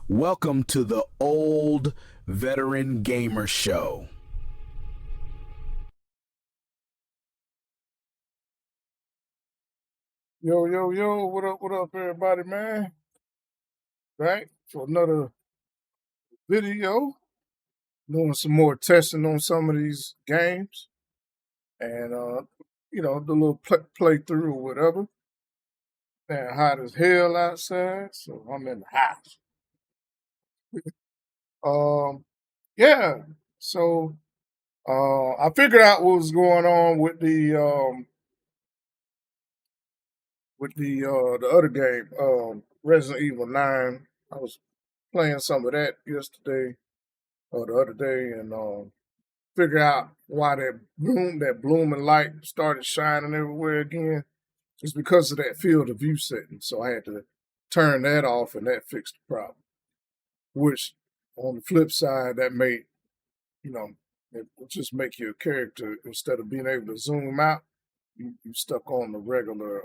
Welcome to the Old Veteran Gamer Show. Yo, yo, yo, what up, everybody, man? Back for another video, doing some more testing on some of these games, and the little playthrough or whatever. Man, hot as hell outside, so I'm in the house. Um, yeah, so I figured out what was going on with the other game, Resident Evil 9. I was playing some of that yesterday or the other day, and figure out why that blooming light started shining everywhere again. It's because of that field of view setting. So I had to turn that off, and that fixed the problem. Which, on the flip side, that made it just make your character, instead of being able to zoom out, you stuck on the regular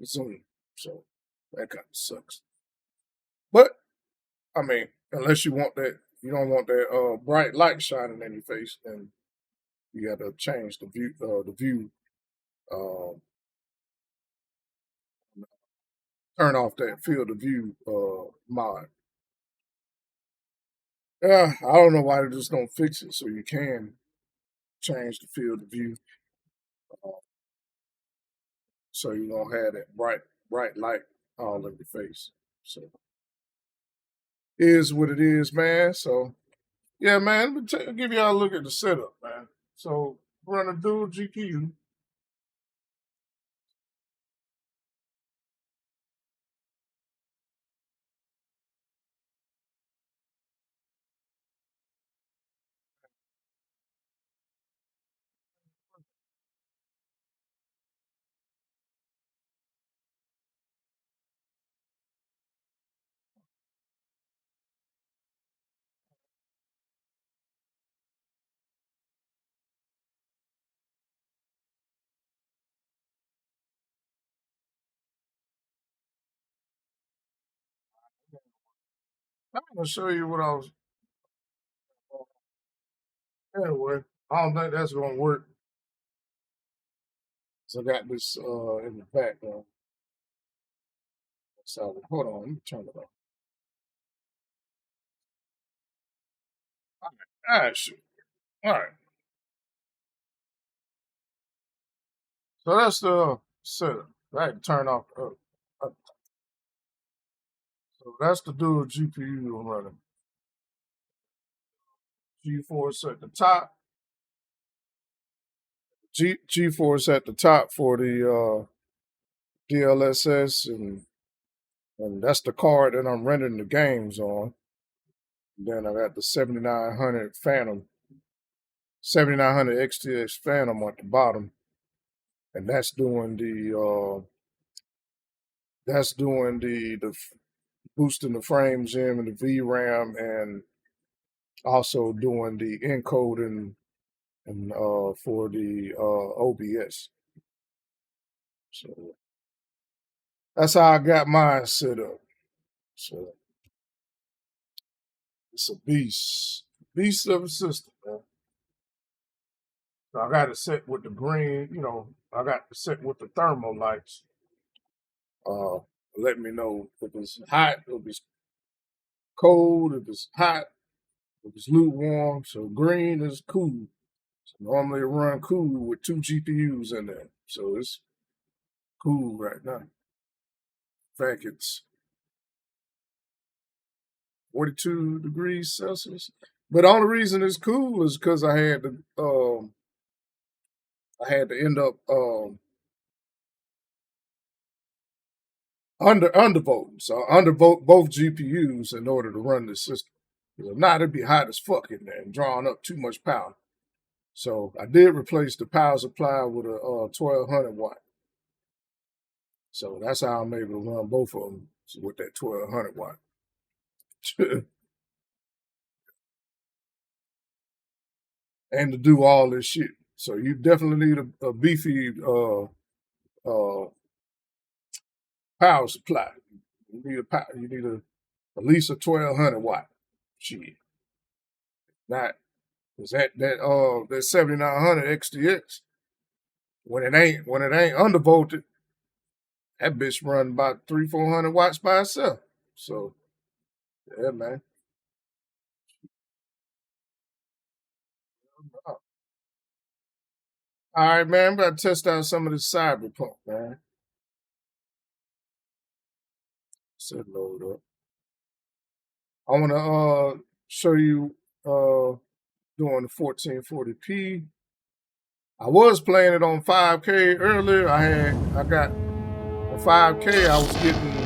zoom. So that kind of sucks. But I mean, unless you don't want that bright light shining in your face, then you got to change the view, uh, turn off that field of view mod. Yeah, I don't know why they just don't fix it so you can change the field of view, uh, so you don't have that bright light all in your face. So is what it is, man. So yeah, man. Let me give y'all a look at the setup, man. So run a dual GPU. I'm gonna show you what I was. Anyway, I don't think that's gonna work. So I got this in the background. So hold on, let me turn it off. All right, shoot. All right. So that's the setup. I had to turn off. So that's the dual GPU I'm running. G-Force at the top. G-Force at the top for the DLSS, and that's the card that I'm running the games on. And then I got the 7900 Phantom, 7900 XTX Phantom at the bottom, and that's doing the boosting the frame gem and the VRAM, and also doing the encoding and for the OBS. So that's how I got mine set up. So it's a beast of a system, man. So I got it set with the green. I got it set with the thermal lights. Uh, Let me know if it's hot, if it's cold, if it's hot, if it's lukewarm. So green is cool. So normally it run cool with two GPUs in there. So it's cool right now. In fact, it's 42 degrees Celsius. But the only reason it's cool is because I had to end up undervoting. So I undervote both GPUs in order to run this system. Because if not, it'd be hot as fuck in there and drawing up too much power. So I did replace the power supply with a 1200 watt. So that's how I'm able to run both of them with that 1200 watt. And to do all this shit. So you definitely need a beefy uh, power supply. You need a at least a 1200 watt. Shit. Not is that 7900 XTX. When it ain't undervolted, that bitch run about 300-400 watts by itself. So yeah, man. All right, man. I'm about to test out some of this Cyberpunk, man. Set load up. I want to show you doing the 1440p. I was playing it on 5K earlier. I got on 5K. I was getting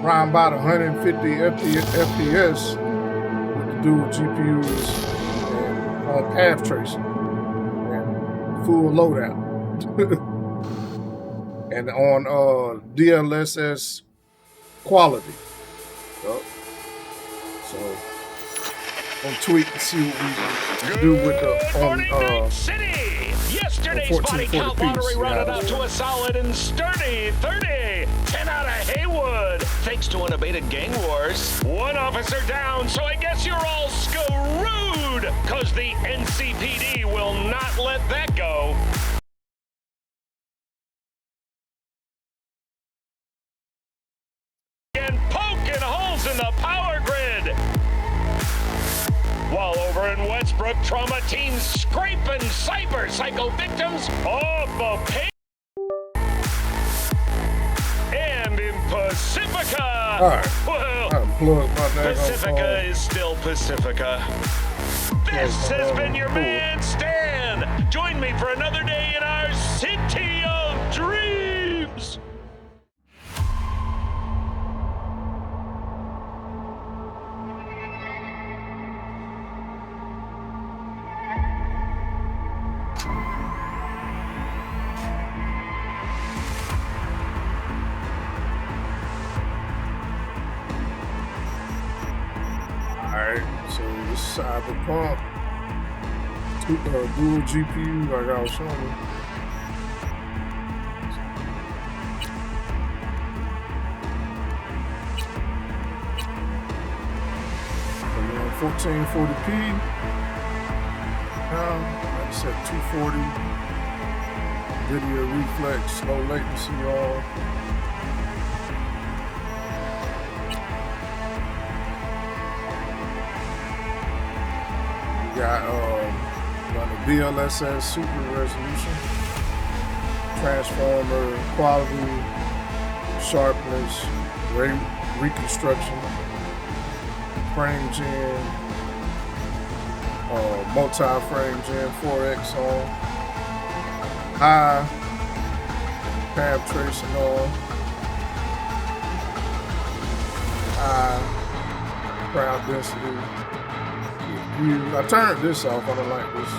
around about 150 FPS with the dual GPUs and on path tracing and full loadout. And on DLSS quality. So on tweet and see what we can do with the City. Yesterday's body count lottery rounded out to a solid and sturdy 30. 10 out of Haywood. Thanks to unabated gang wars. One officer down, so I guess you're all screwed. Cause the NCPD will not let that go. And poking holes in the power grid. While over in Westbrook, trauma teams scraping cyber psycho victims off of pay. And in Pacifica, well, Pacifica is still Pacifica. This has been your man, Stan. Join me for another day in our city of dreams. So this Cyberpunk dual GPU, like I was showing you. And then 1440p. Now, like I said, 240. Video reflex, low latency all. Got the DLSS super resolution, transformer quality, sharpness, reconstruction, frame gen, multi-frame gen 4X on, high path tracing on, high crowd density. I turned this off. I don't like this.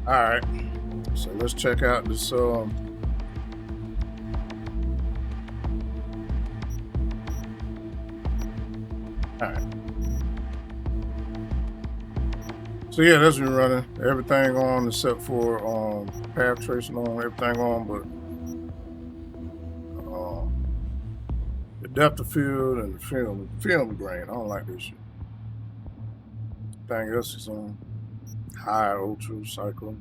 All right, so let's check out this. All right. So yeah, that's been running. Everything on except for path tracing on. Everything on, but the depth of field and the film grain. I don't like this shit. Everything else is on high ultra cycle.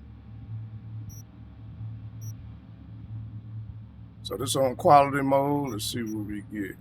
So this on quality mode. Let's see what we get.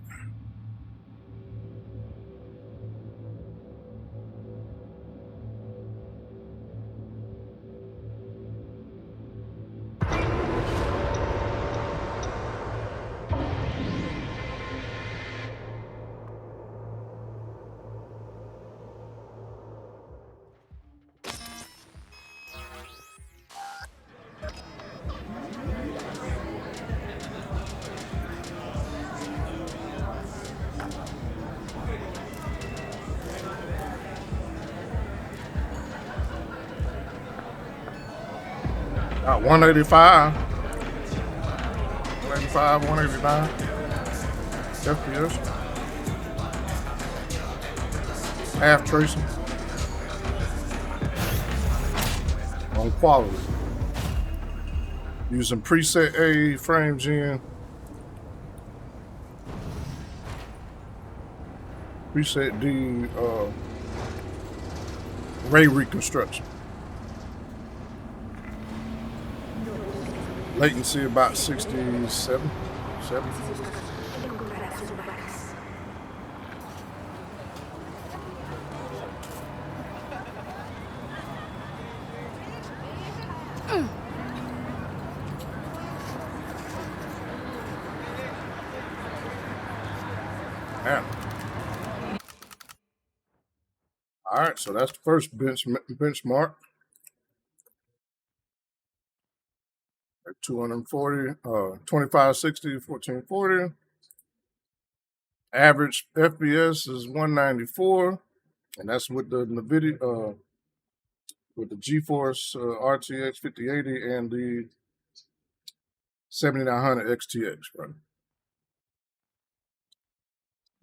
About 185, 189 FPS. Half tracing on quality. Using preset A frame gen. Preset D ray reconstruction. Latency about 67. 7. Yeah. All right, so that's the first benchmark. At 240, 2560, 1440. Average FPS is 194, and that's with the NVIDIA, with the GeForce RTX 5080 and the 7900 XTX, right?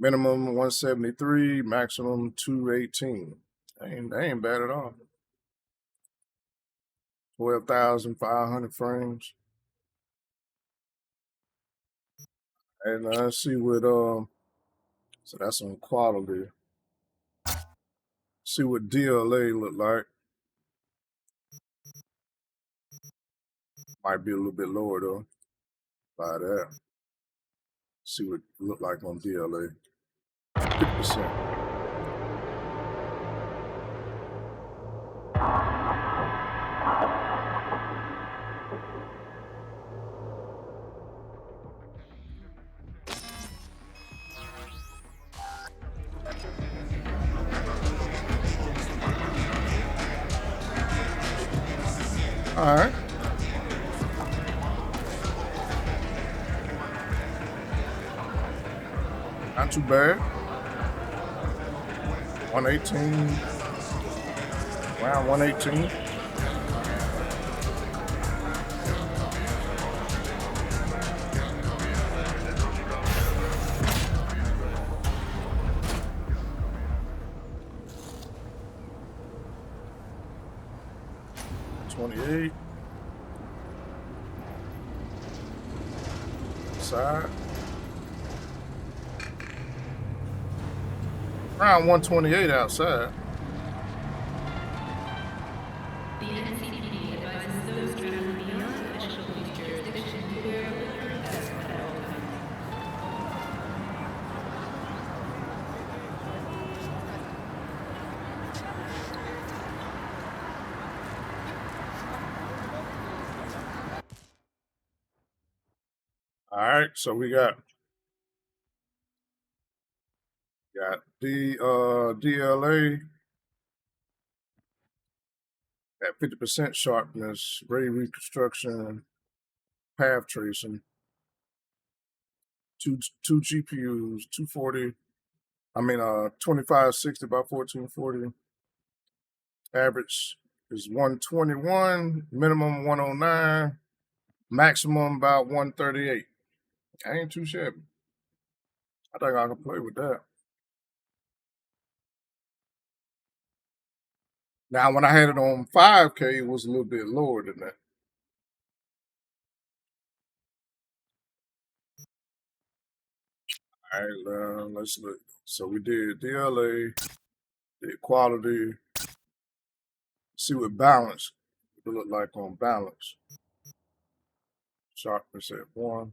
Minimum 173, maximum 218. That ain't bad at all. 12,500 frames. And let's see what so that's on quality. See what DLA look like. Might be a little bit lower though. By that. See what it look like on DLA. 50%. All right. Not too bad. 118. Around 118. $28. Side. Around 128 outside. The NCPD advises those traveling beyond official police jurisdiction to wear a bulletproof vest at all times. All right, so we got the DLA at 50% sharpness, ray reconstruction, path tracing, two GPUs, 2560 by 1440. Average is 121, minimum 109, maximum about 138. Ain't too shabby. I think I can play with that. Now, when I had it on 5K, it was a little bit lower than that. All right, let's look. So we did DLA, did quality. See what balance it look like on balance. Sharpness at 1.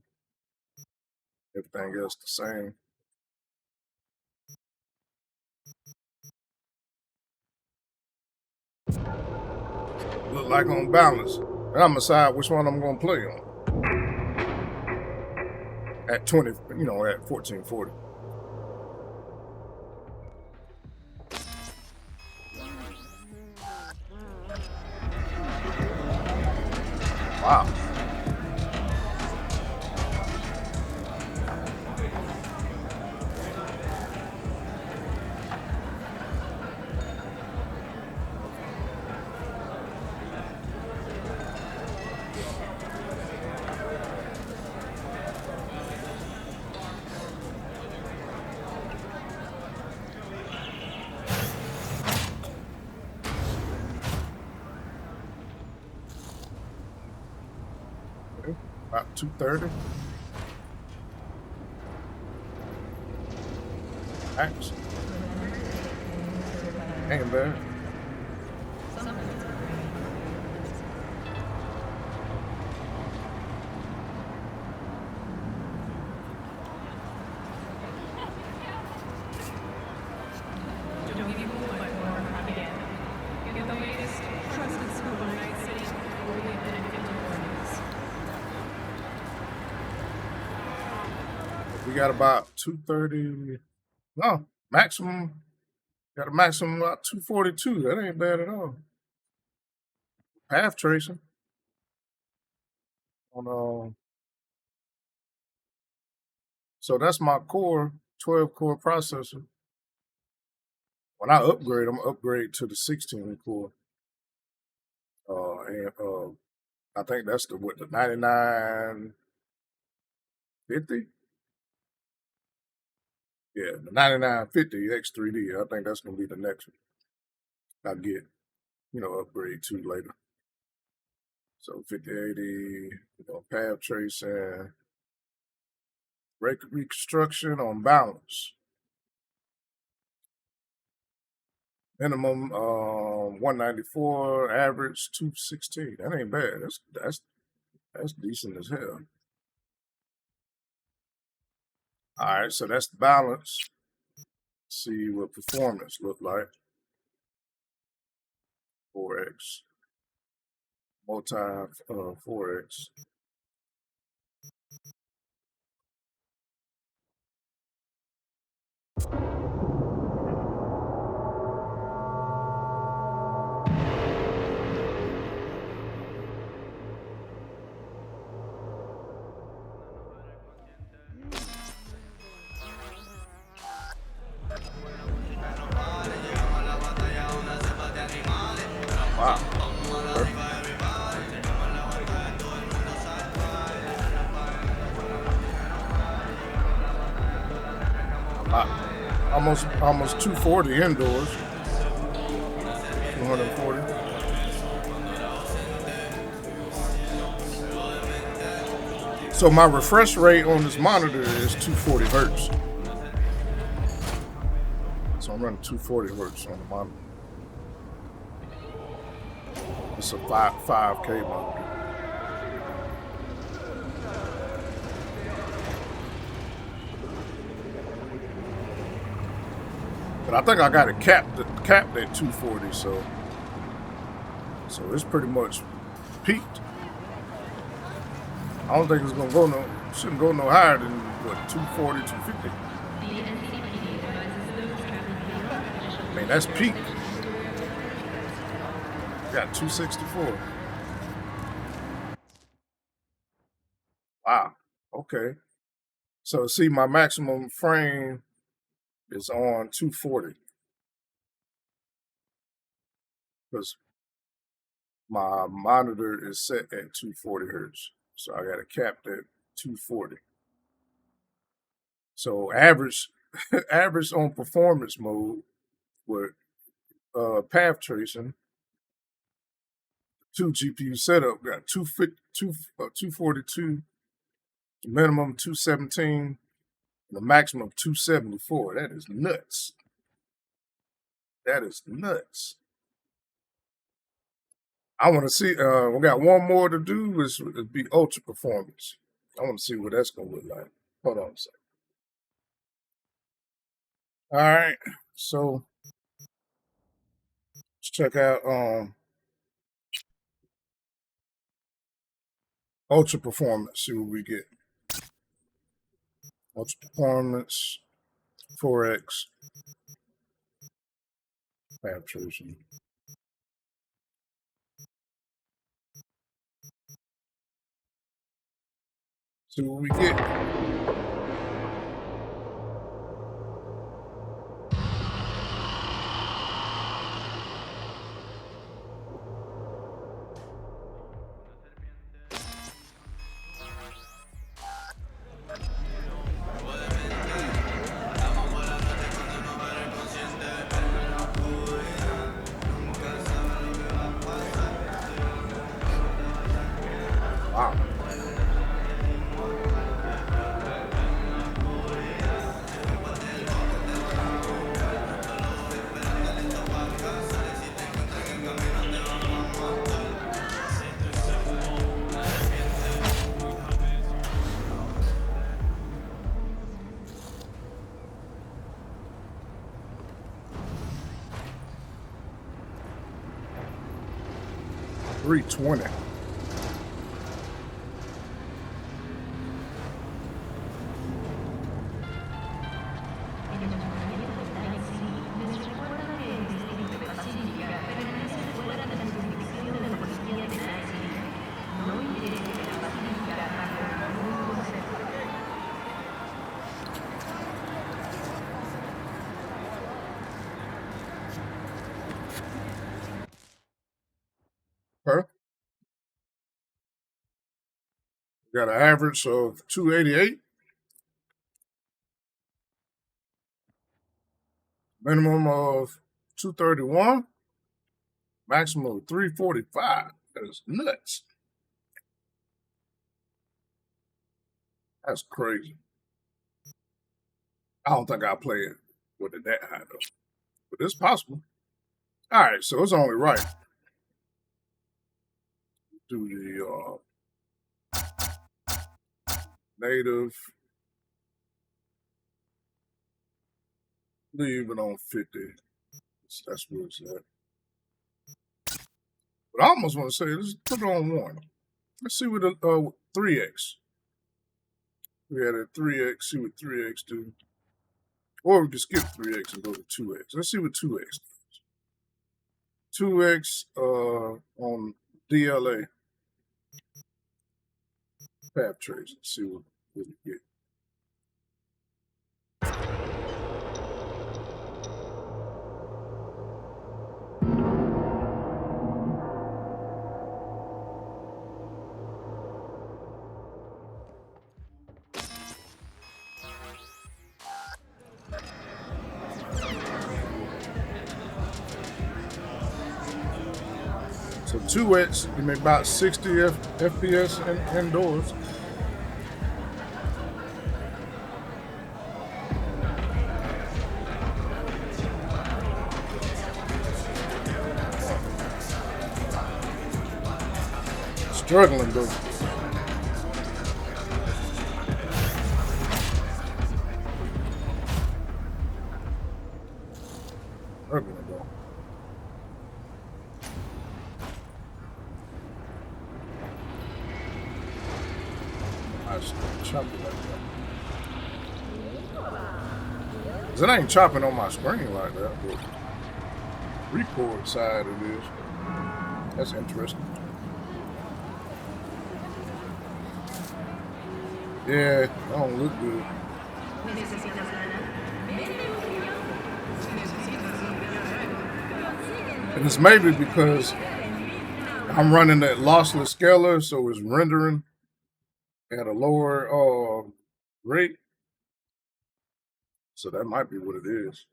Everything else the same. Look like on balance. And I'm gonna decide which one I'm gonna play on. At 20, at 1440. Wow. Okay, about 230. Max. Ain't bad. We got about 230. No, maximum. Got a maximum about 242. That ain't bad at all. Path tracing on so that's my core 12 core processor. When I upgrade, I'm gonna upgrade to the 16 core. And I think that's the 9950. Yeah, the 9950 X3D. I think that's gonna be the next one I get, upgrade to later. So 5080, path tracing, reconstruction on balance. Minimum 194, average 216. That ain't bad. That's decent as hell. All right, so that's the balance. See what performance look like. 4x, multi 4x. Wow. Almost 240 indoors. 240. So my refresh rate on this monitor is 240 hertz. So I'm running 240 hertz on the monitor. It's a 5K monitor. But I think I got it capped at 240, so it's pretty much peaked. I don't think it's gonna shouldn't go no higher than what, 240, 250. I mean, that's peak. Got 264. Wow. Okay. So see, my maximum frame is on 240 because my monitor is set at 240 hertz. So I got it capped at 240. So average on performance mode with path tracing, 2 GPU setup got 242, the minimum 217, the maximum 274. That is nuts. That is nuts. I want to see. We got one more to do. It'd be ultra performance. I want to see what that's gonna look like. Hold on a second. All right, so let's check out ultra performance. See what we get. Ultra performance, 4x, path tracing. See what we get. Wow. 320. Okay. Got an average of 288. Minimum of 231. Maximum of 345. That is nuts. That's crazy. I don't think I'll play it with it that high though. But it's possible. Alright, so it's only right. Do the native. Leave it on 50. That's where it's at. But I almost want to say, let's put it on 1. Let's see what the 3x. We had a 3x, see what 3x do. Or we can skip 3x and go to 2x. Let's see what 2x does. 2x on DLA. Path trace. Let's see what we get. So 2x, you make about 60 FPS indoors. Struggling though. Struggling though. Chop it like that. 'Cause it ain't chopping on my screen like that, but record side it is. That's interesting. Yeah, it don't look good. And it's maybe because I'm running that lossless scaler, so it's rendering at a lower rate. So that might be what it is.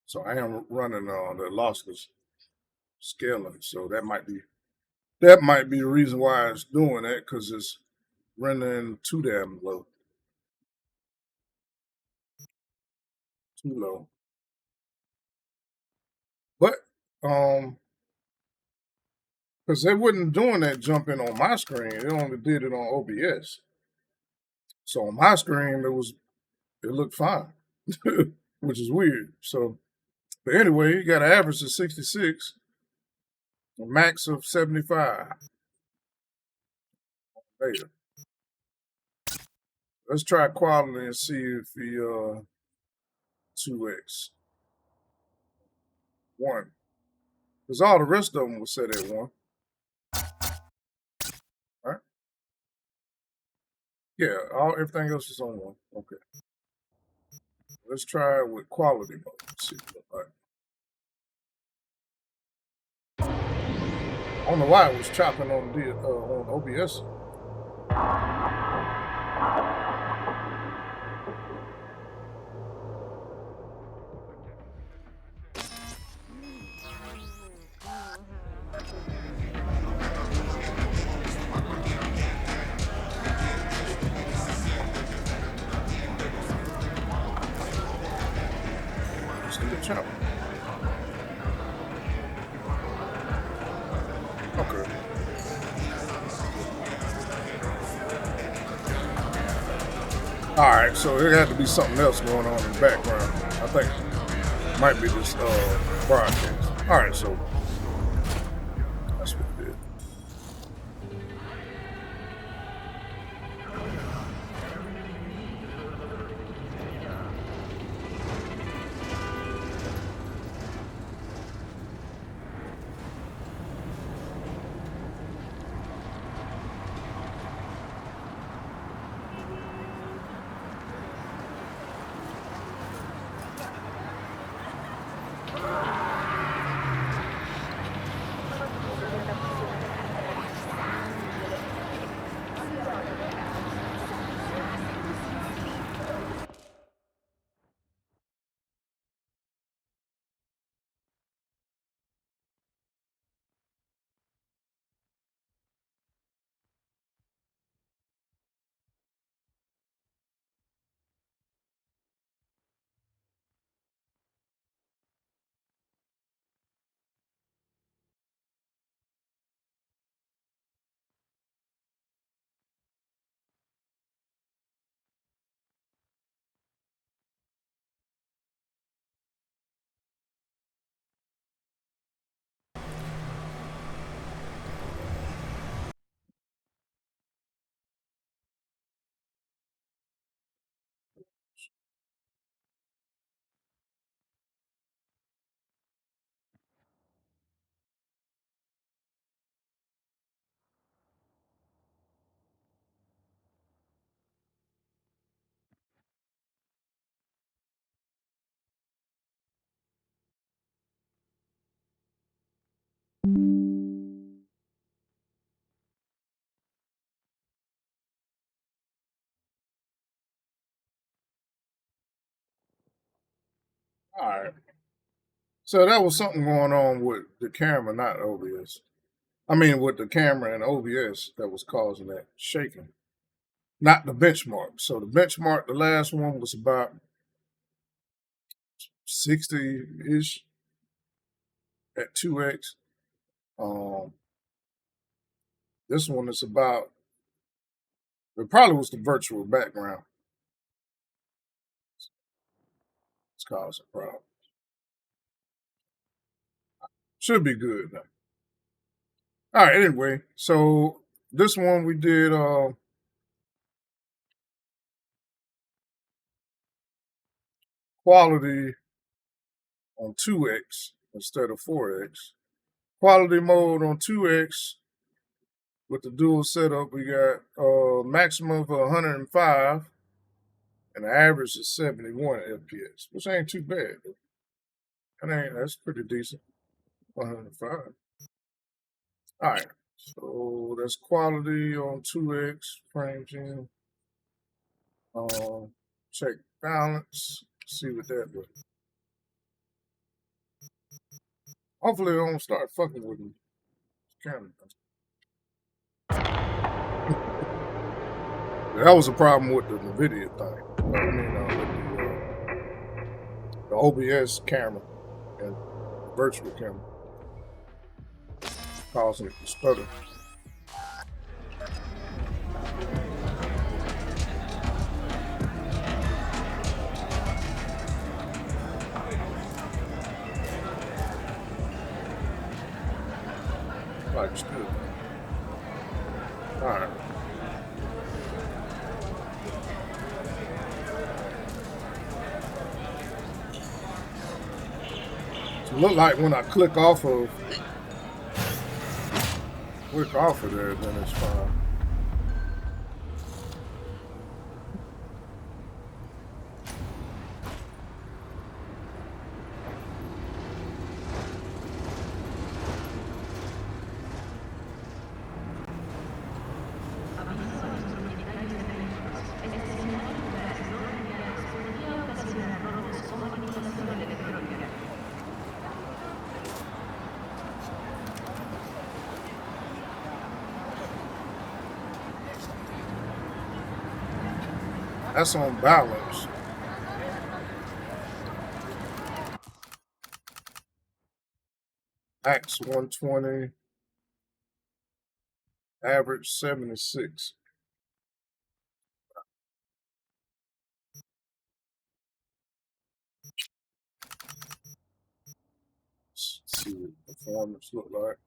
So I am running the lossless scaling, so that might be the reason why it's doing that, because it's rendering too damn low. Too low. But because they wasn't doing that jumping on my screen, it only did it on OBS. So on my screen it looked fine, which is weird. So, but anyway, you got an average of 66, a max of 75. Later. Let's try quality and see if the 2x 1, because all the rest of them was set at 1. All right. Yeah, everything else is on 1. Okay. Let's try it with quality mode. Let's see what it looks like. I don't know why it was chopping on OBS. Chop. Okay. Alright, so there had to be something else going on in the background. I think it might be this broadcast. Alright, so All right. So that was something going on with the camera, not OBS. I mean, with the camera and OBS that was causing that shaking, not the benchmark. So the benchmark, the last one was about 60-ish at 2x. This one is about, it probably was the virtual background. It's causing problems. Should be good now. All right, anyway, so this one we did quality on 2x instead of 4x. Quality mode on 2x with the dual setup, we got maximum of 105 and the average is 71 FPS, which ain't too bad. That's pretty decent. 105. All right, so that's quality on 2x frames in. Check balance. See what that does. Hopefully, they don't start fucking with me. Camera. That was a problem with the NVIDIA thing. The OBS camera and the virtual camera causing it to stutter. Like it's good. All right. So it look like when I click off of there, then it's fine. That's on balance. Max 120. Average 76. Let's see what performance look like.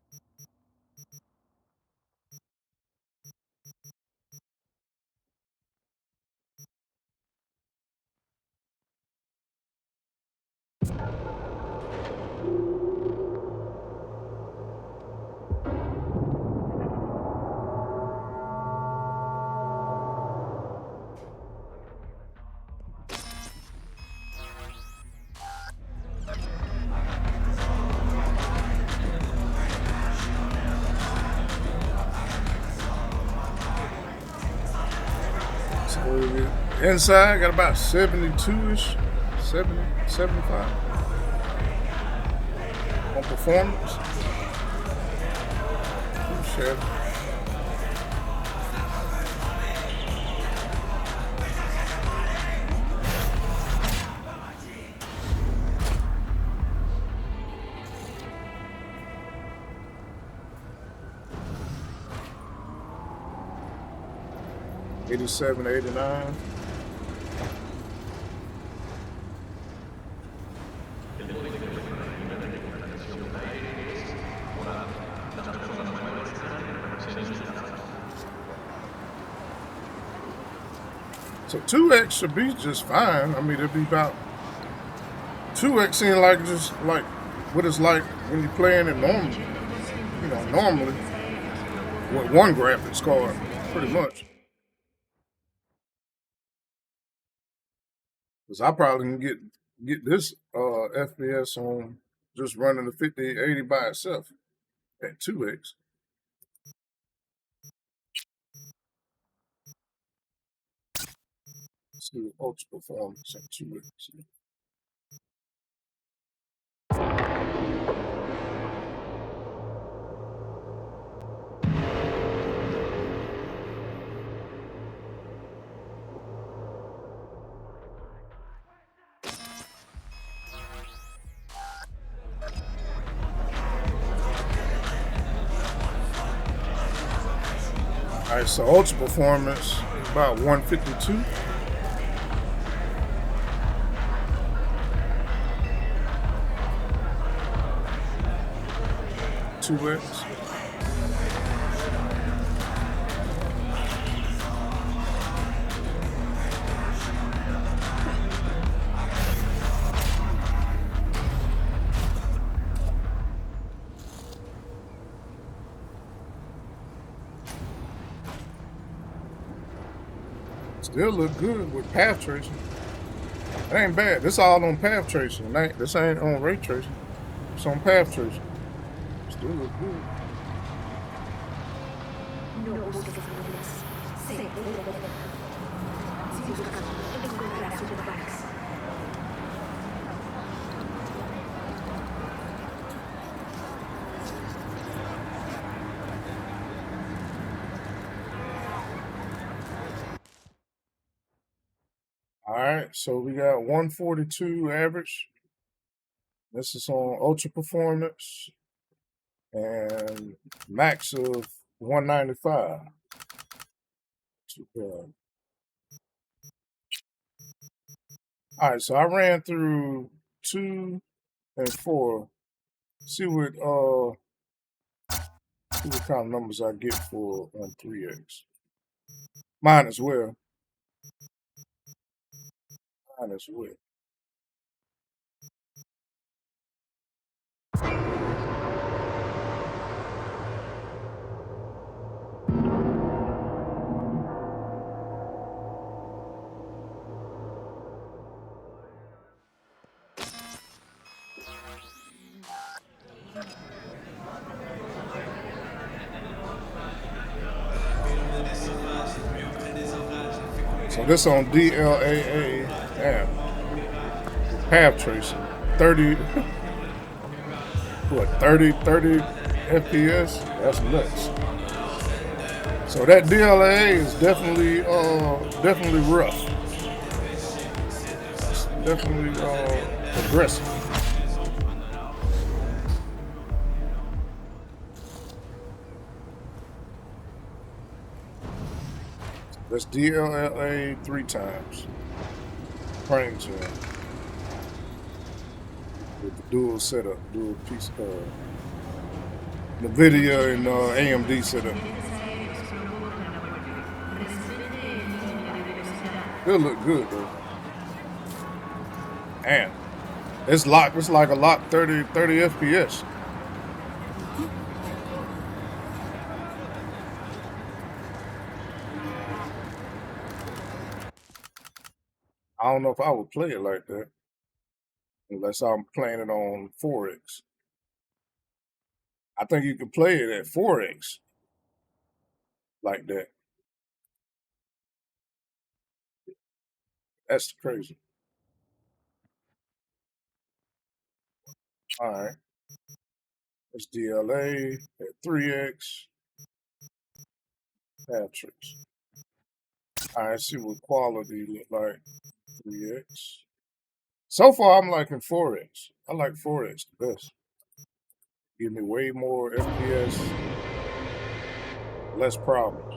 So inside got about 72-ish, 70, 75 on performance. Shit. $87, $89. So 2x should be just fine. I mean, it'd be about 2x seems like just like what it's like when you're playing it normally. You know, normally with one graphics card, pretty much. Because I probably can get this FPS on just running the 5080 by itself at 2x. Let's do ultra performance at 2x. All right, so ultra performance is about 152. $2x. Still look good with path tracing. It ain't bad. This all on path tracing. This ain't on ray tracing. It's on path tracing. Still look good. All right, so we got 142 average. This is on ultra performance and max of 195. Too bad. All right, so I ran through 2 and 4. See what kind of numbers I get for 3x. Mine as well. Mine as well. So this on DLAA, damn, path tracing, 30 FPS, that's nuts. So that DLAA is definitely rough. It's definitely aggressive. That's DLLA 3 times. Frame gen. With the dual setup, dual piece NVIDIA and AMD setup. It'll look good though. Damn. It's like a lot 30 FPS. I don't know if I would play it like that unless I'm playing it on 4x. I think you can play it at 4x like that. That's crazy. All right. It's DLA at 3x. Path trace. All right, see what quality look like. 3x. So far, I'm liking 4x. I like 4x the best. Give me way more FPS, less problems.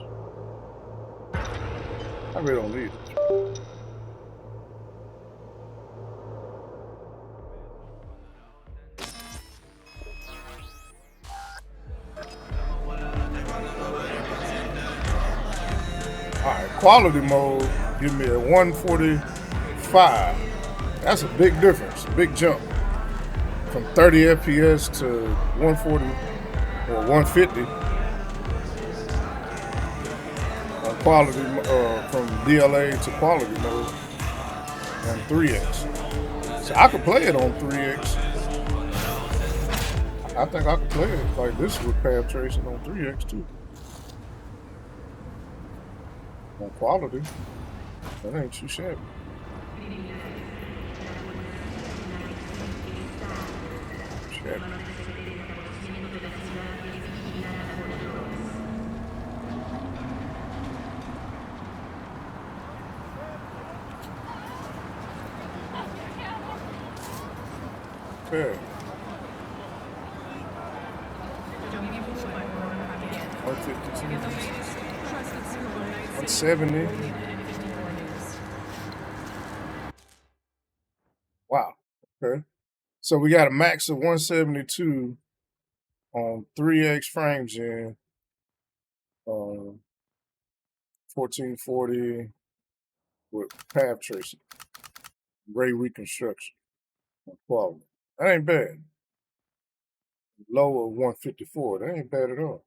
I really don't need it. Alright, quality mode, give me a 145. That's a big difference, a big jump. From 30 FPS to 140 or 150. On quality, from DLA to quality mode, and 3x. So I could play it on 3x. I I think I could play it like this with path tracing on 3X too. On quality, that ain't too shabby. Okay. 152, 170. Wow. Okay. So we got a max of 172 on 3X frame gen, 1440 with path tracing, ray reconstruction, quality. That ain't bad. Low of 154. That ain't bad at all.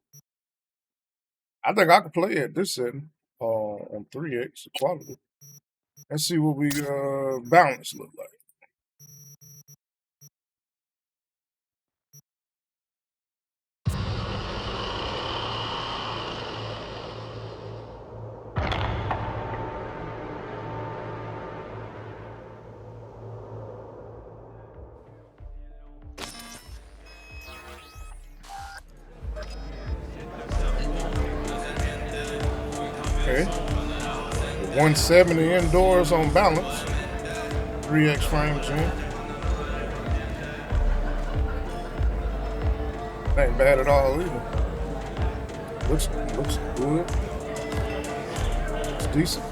I think I could play at this setting on 3X quality. Let's see what we balance look like. Okay. 170 indoors on balance. 3X frame gen. Ain't bad at all either. Looks good. It's decent.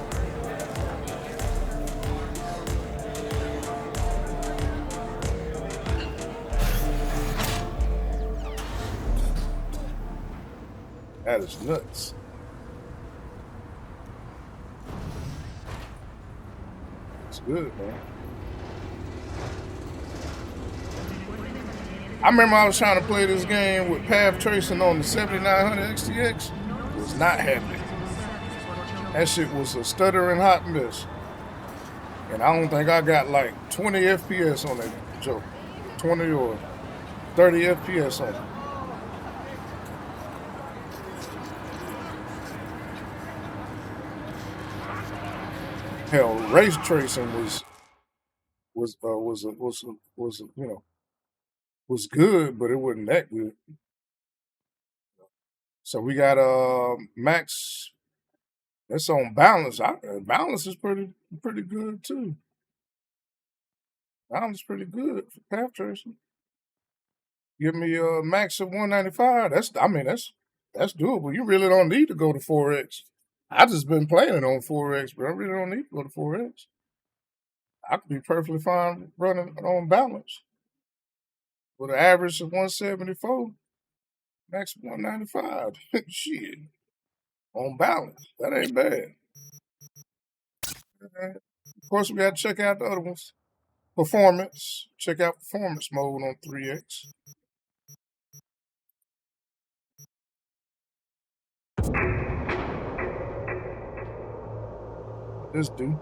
That is nuts. It's good, man. I remember I was trying to play this game with path tracing on the 7900 XTX. Was not happy. That shit was a stuttering hot mess. And I don't think I got like 20 FPS on that joke. 20 or 30 FPS on it. Hell, race tracing was good, but it wasn't that good. So we got max. That's on balance. Balance is pretty good too. Balance is pretty good for path tracing. Give me a max of 195. That's doable. You really don't need to go to 4X. I just been playing it on 4X, but I really don't need to go to 4X. I could be perfectly fine running on balance with an average of 174, max 195. Shit, on balance, that ain't bad. Of course, we got to check out the other ones. Performance. Check out performance mode on 3X. This do.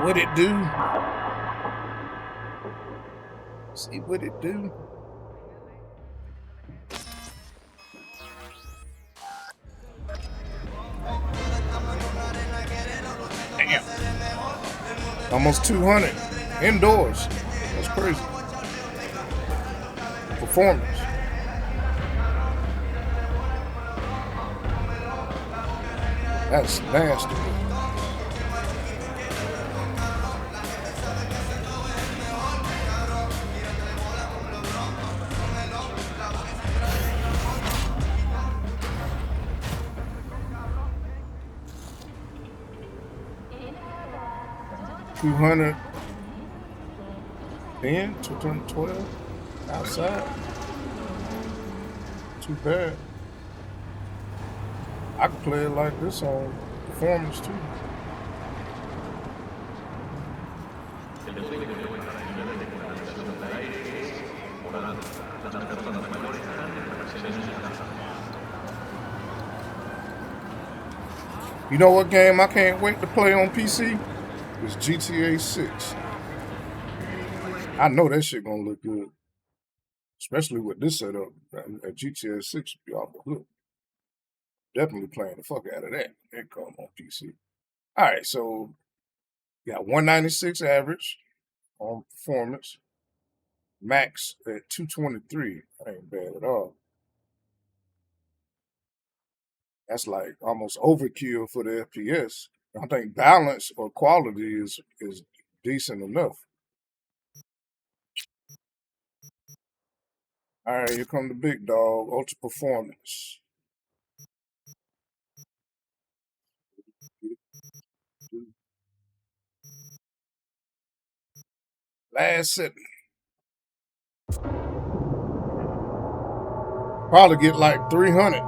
What it do? See what it do. Damn. Almost 200 indoors. That's crazy. Performance. That's nasty. $210, 212 outside. Too bad. I could play it like this on performance too. You know what game I can't wait to play on PC? It's GTA 6. I know that shit gonna look good. especially with this setup at GTA 6, be off the hook. Definitely playing the fuck out of that. That come on PC. All right, so got 196 average on performance. Max at 223. That ain't bad at all. That's like almost overkill for the FPS. I think balance or quality is decent enough. All right, here come the big dog, ultra performance. Last setting. Probably get like 300.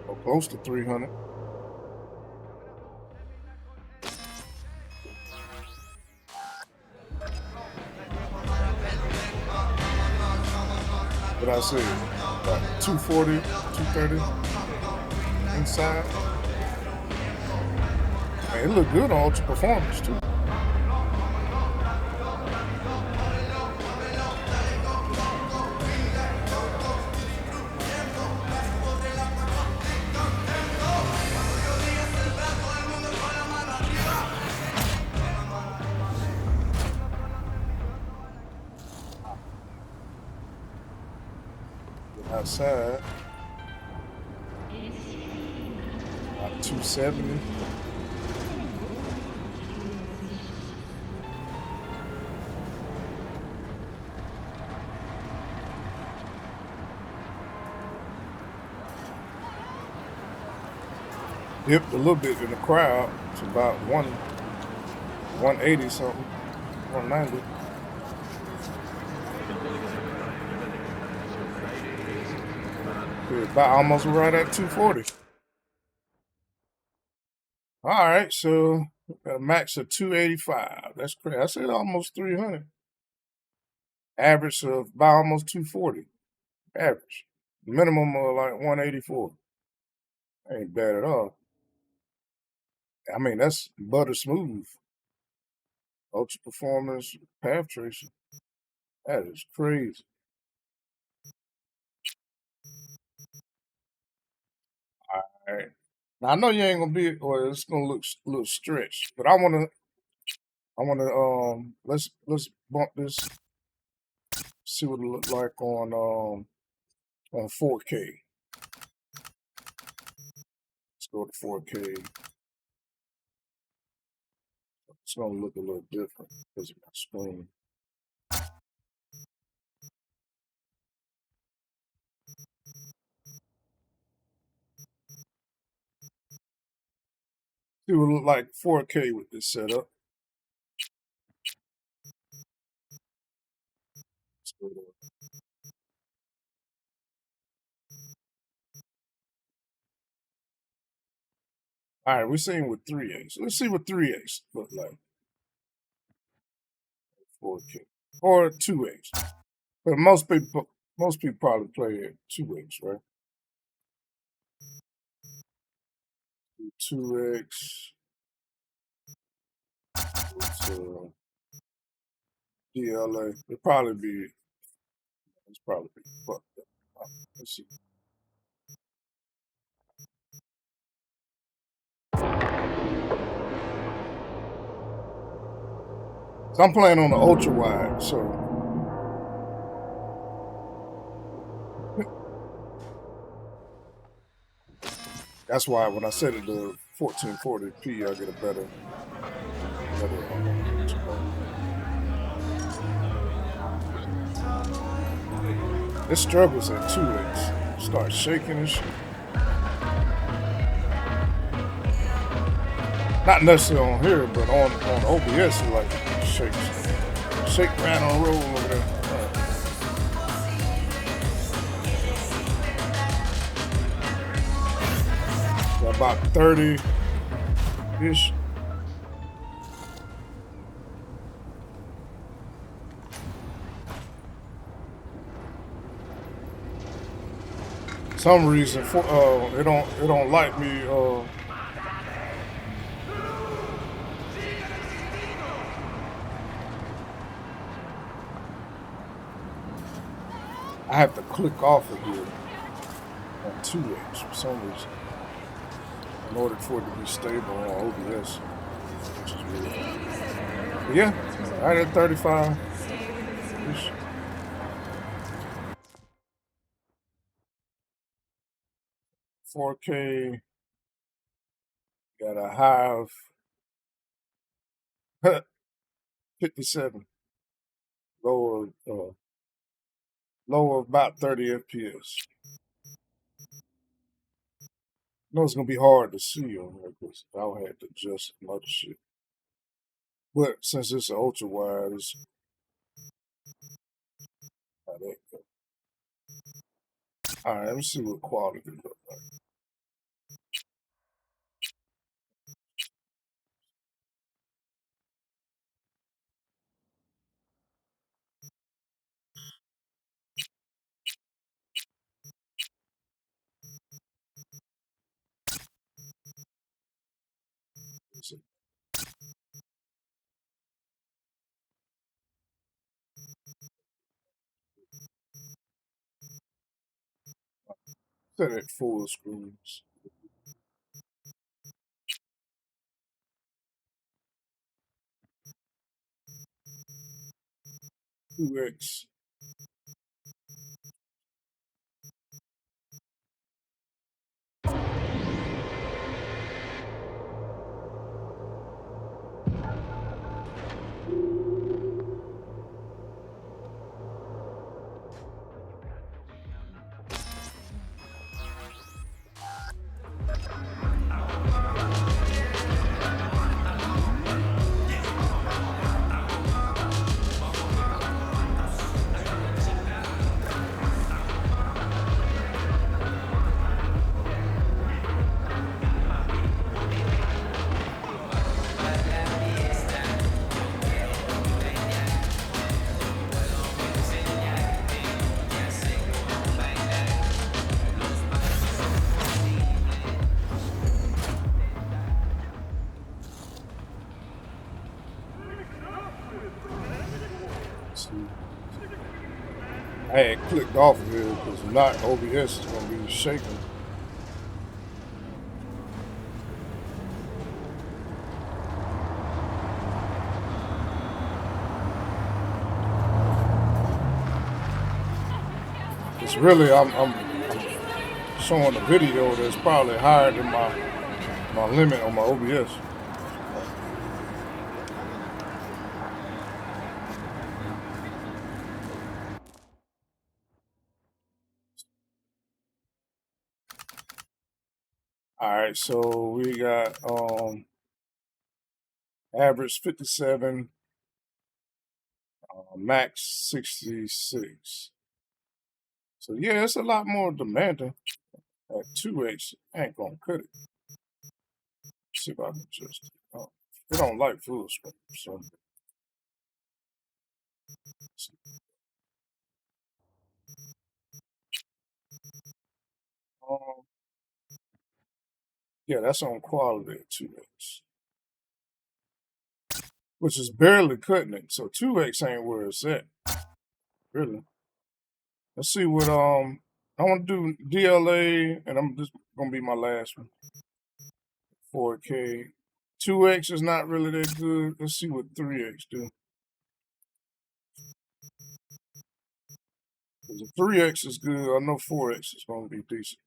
Or close to 300. What I say? About 240, 230 inside. Man, it look good on ultra performance too. Outside, about 270. Dipped a little bit in the crowd. It's about 180 something, 190. About almost right at 240. All right, so got a max of 285. That's crazy. I said almost 300. Average of about almost 240. Average. Minimum of like 184. Ain't bad at all. I mean, that's butter smooth. Ultra performance path tracing. That is crazy. All right. Now I know you ain't gonna be, or it's gonna look a little stretched, but I wanna let's bump this. See what it look like on 4K. Let's go to 4K. It's gonna look a little different because of my screen. See what it look like 4K with this setup. Let's go to all right, we're seeing with 3X. Let's see what 3X look like. 4K or 2X. But most people probably play at 2X, right? 2X to DLA. It's probably be fucked up. Let's see. So I'm playing on the ultra wide, so that's why when I set it to 1440p, I get a better. It struggles at 2X. Starts shaking and shit. Not necessarily on here, but on OBS, it like shakes. Shake, rattle, roll over there. Got about 30-ish. Some reason it don't like me I have to click off of here on 2X for some reason in order for it to be stable on OBS, which is weird. But yeah, right at 35. 4K, got a high of 57, low of about 30 FPS. I know it's gonna be hard to see on here because I'll have to adjust some other shit. But since it's an ultra wide, it's how that go. All right, let me see what quality look like. Set it full screens. T.O.V.G. I had clicked off of it because if not, OBS is going to be shaking. It's really, I'm showing a video that's probably higher than my limit on my OBS. All right, so we got average 57, max 66. So yeah, it's a lot more demanding. At 2X, I ain't gonna cut it. See if I can adjust it. Oh, it don't like full screen, so. Yeah, that's on quality at 2X, which is barely cutting it. So 2X ain't where it's at, really. Let's see what I want to do DLA, and I'm just gonna be my last one. 4K. 2X is not really that good. Let's see what 3X do. The 3X is good. I know 4X is gonna be decent.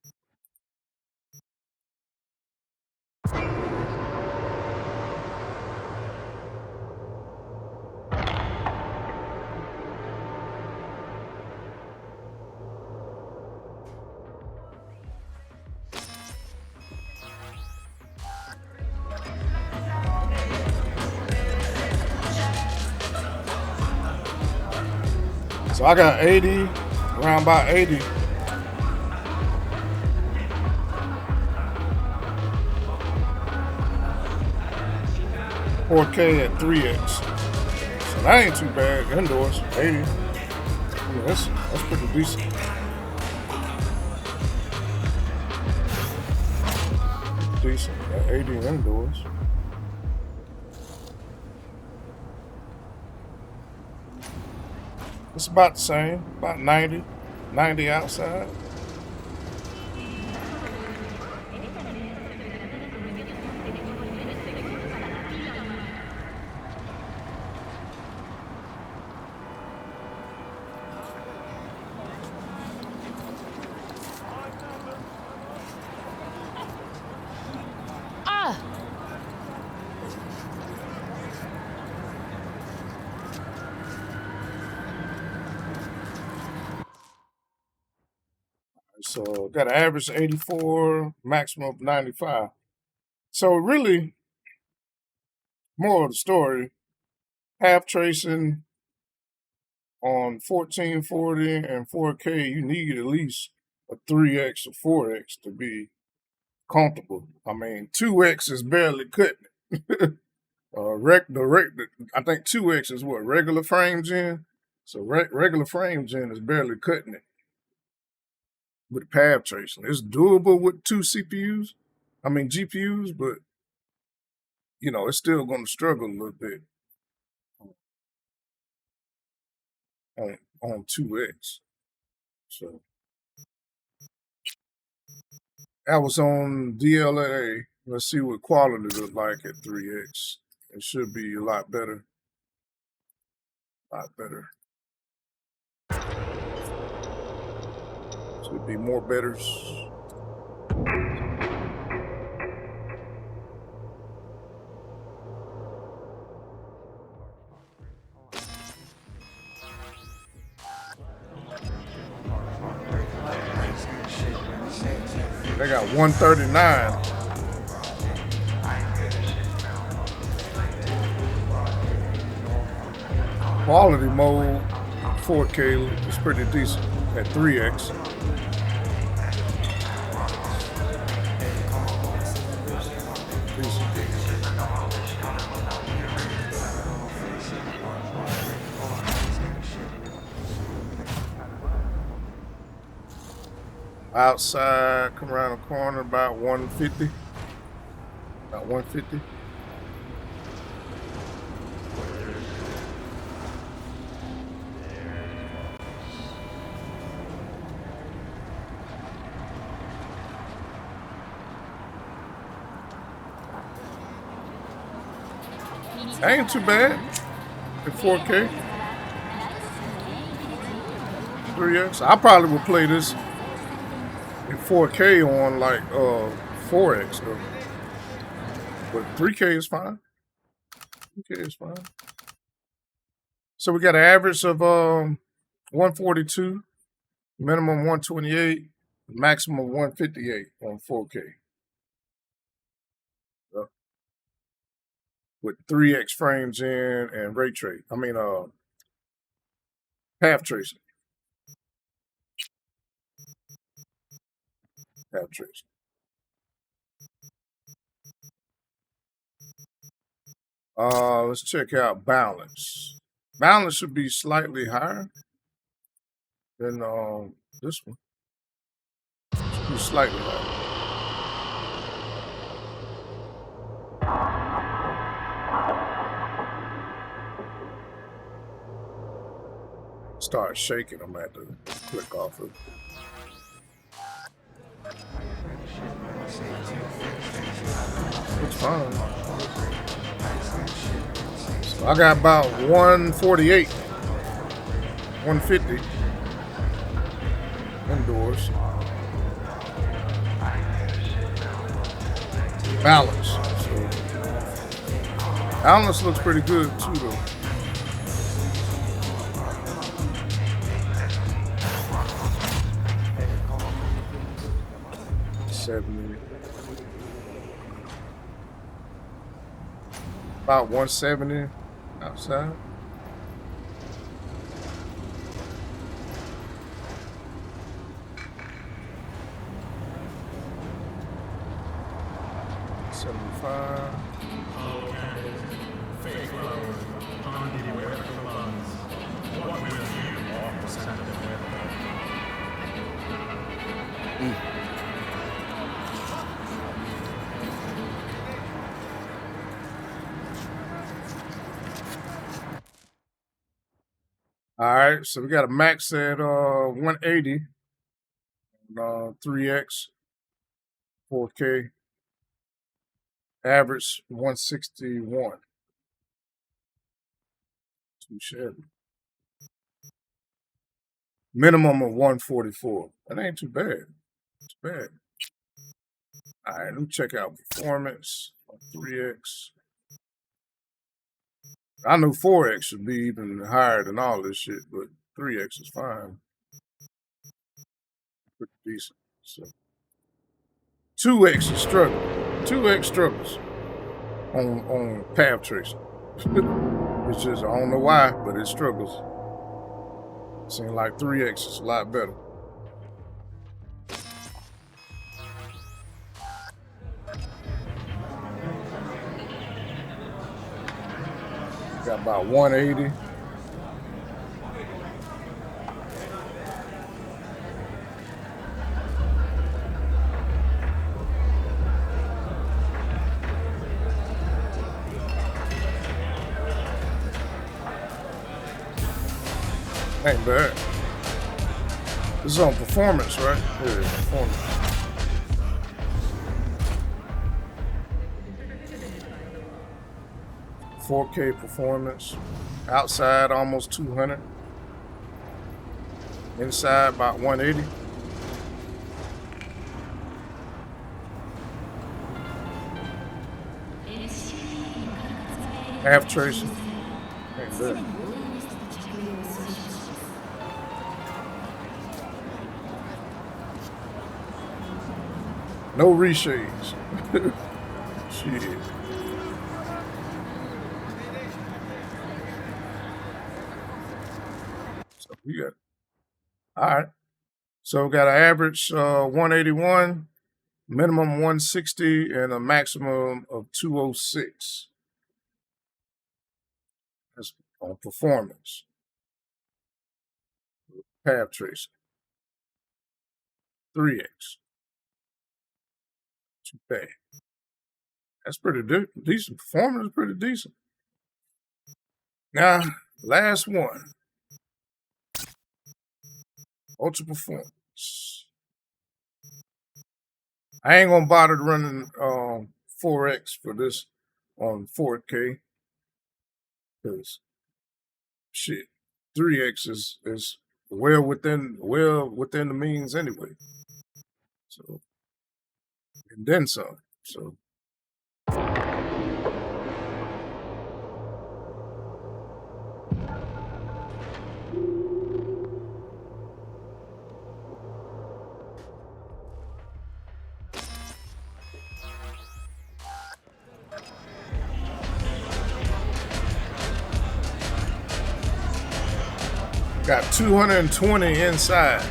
So I got 80, around about 80. $4K at 3X. So that ain't too bad. Indoors, 80. Yeah, that's pretty decent. Decent at 80 indoors. It's about the same, about 90. 90 outside. So got an average of 84, maximum of 95. So really, more of the story, half tracing on 1440 and 4K, you need at least a 3X or 4X to be comfortable. I mean, 2X is barely cutting it. I think 2X is what, regular frame gen? So regular frame gen is barely cutting it with path tracing. It's doable with 2 GPUs, but you know, it's still going to struggle a little bit on 2X. So that was on DLNA. Let's see what quality look like at 3X. It should be a lot better. Should be more betters. They got 139. Quality mode, 4K is pretty decent at 3X. Outside, come around the corner, about 150. About 150. Ain't too bad at 4K. 3X. I probably would play this in 4K on like 4X though. But 3K is fine. 3K is fine. So we got an average of 142, minimum 128, maximum 158 on 4K. With 3X frame gen and ray trace. Path tracing. Path tracing. Let's check out balance. Balance should be slightly higher than this one. Should be slightly higher. Start shaking, I'm gonna have to click off of it. It's fine. So I got about 148, 150 indoors. Balance. So balance looks pretty good too though. About 170 outside. All right, so we got a max at 180, 3x, 4K, average 161. Too shabby. Minimum of 144. That ain't too bad. Too bad. All right, let me check out performance on 3x. I knew 4x should be even higher than all this shit, but 3x is fine. Pretty decent. So 2x is struggling. 2x struggles on path tracing. It's just, I don't know why, but it struggles. Seems like 3x is a lot better. Got about 180. Ain't bad. This is on performance, right? Yeah, performance. .4K performance. Outside almost 200. Inside about 180. Half tracing. Ain't bad. No reshades. Shit. So we got, all right. So we got an average 181, minimum 160, and a maximum of 206. That's on performance. Path tracing. 3x. Too bad. That's pretty decent. Performance is pretty decent. Now, last one. Ultra performance. I ain't gonna bother running 4x for this on 4K because shit, 3x is well within the means anyway. So and then some. So got 220 inside.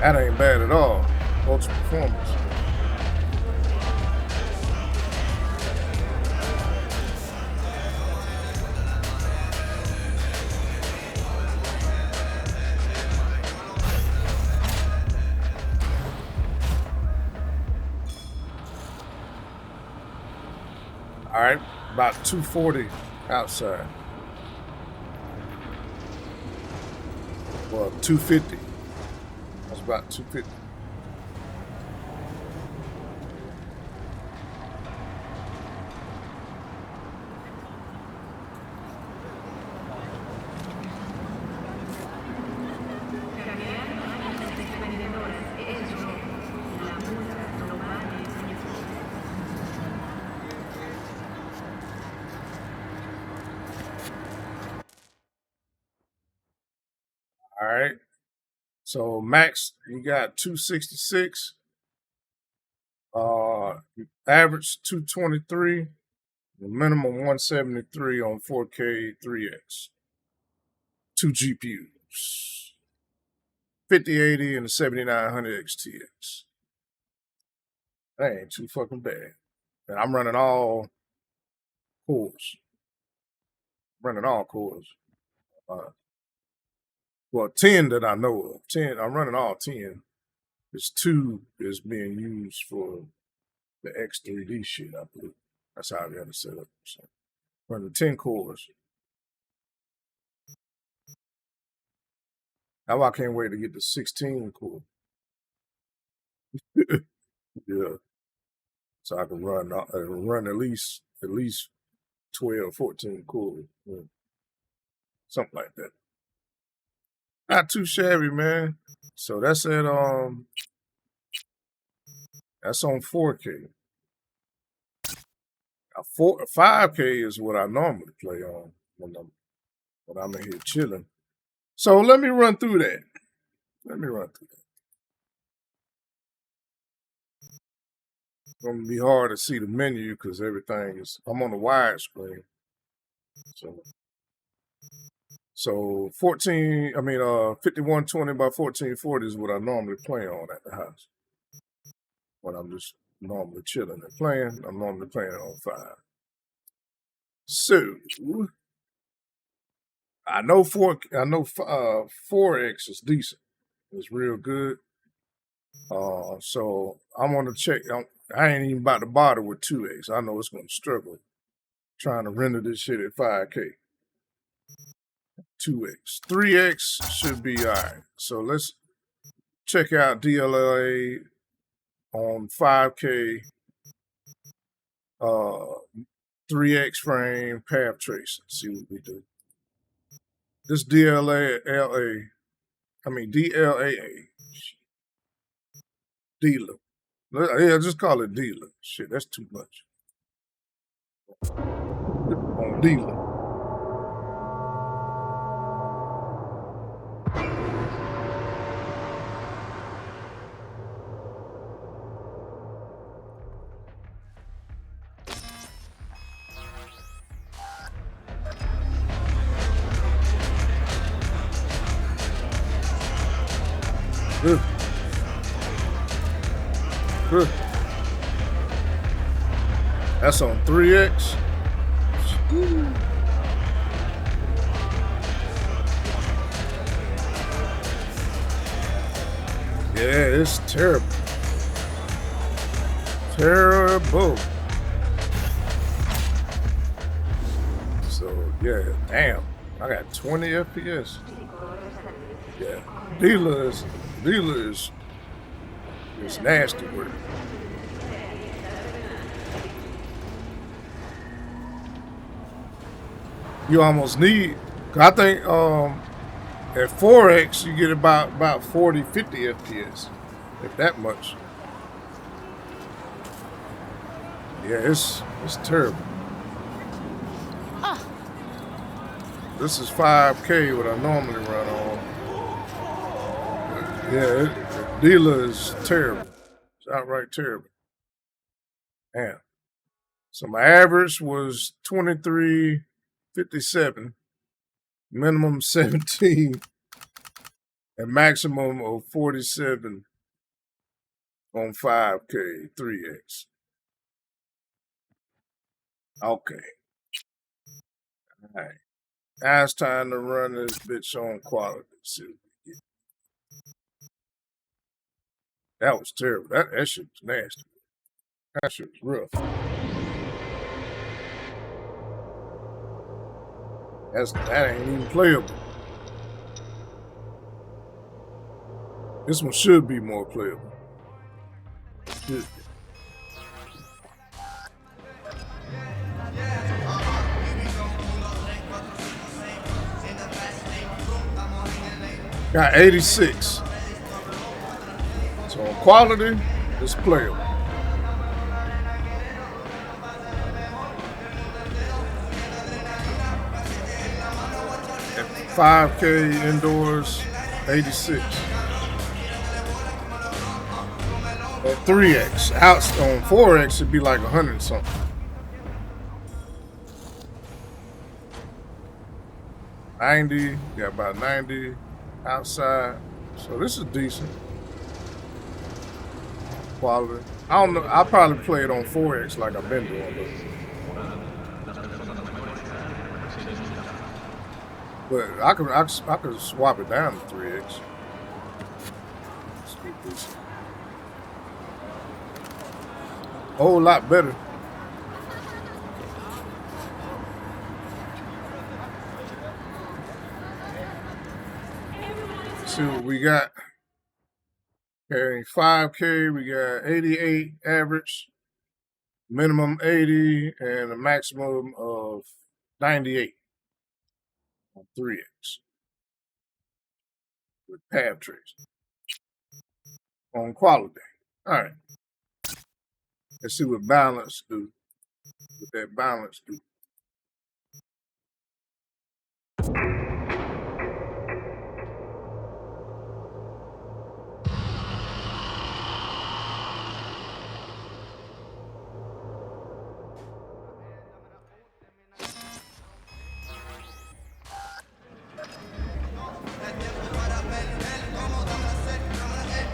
That ain't bad at all. Ultra performance. All right, about 240 outside. Well, 250. That's about 250. All right. So max, you got 266. Average 223. The minimum 173 on 4K 3X. 2 GPUs. 5080 and the 7900 XTX. That ain't too fucking bad. And I'm running all cores. Running all cores. Well, 10 that I know of. 10, I'm running all 10. There's 2 is being used for the X3D shit, I believe. That's how I got it set up. So Running 10 cores. Now I can't wait to get to 16 core. Yeah. So I can run at least 12, 14 cores. Yeah. Something like that. Not too shabby, man. So that's at that's on 4K. 5K is what I normally play on when I'm in here chilling. So let me run through that. It's gonna be hard to see the menu because everything is. I'm on the wide screen. So 5120 by 1440 is what I normally play on at the house. When I'm just normally chilling and playing, I'm normally playing it on 5. So I know 4X is decent. It's real good. So I'm gonna check. I ain't even about to bother with 2X. I know it's gonna struggle trying to render this shit at 5K. 2X. 3X should be alright. So let's check out DLLA on 5K. 3X frame path tracing. See what we do. This DLAA. Dealer. Yeah, just call it dealer. Shit, that's too much. On dealer. That's on 3X. Yeah, it's terrible. Terrible. So, yeah, damn. I got 20 FPS. Yeah. Dealer is nasty work. You almost need, I think at 4X you get about 40, 50 FPS, if that much. Yeah, it's terrible. This is 5K what I normally run on. Yeah, the dealer is terrible. It's outright terrible. Damn. So my average was 2357, minimum 17, and maximum of 47 on 5K 3X. Okay. All right. Now it's time to run this bitch on quality. See what we get. That was terrible. That shit was nasty. That shit was rough. That ain't even playable. This one should be more playable. Should be. Got 86. So on quality, it's playable. At 5K indoors, 86. At 3X, out on 4X, it'd be like 100 something. 90, got about 90 outside. So this is decent. Quality. I don't know. I'll probably play it on 4X like I've been doing. But I could swap it down to 3X. It's decent. A whole lot better. see what we got. Okay, 5K, we got 88 average, minimum 80, and a maximum of 98 on 3X with path trace on quality. All right. Let's see what balance do. What that balance do.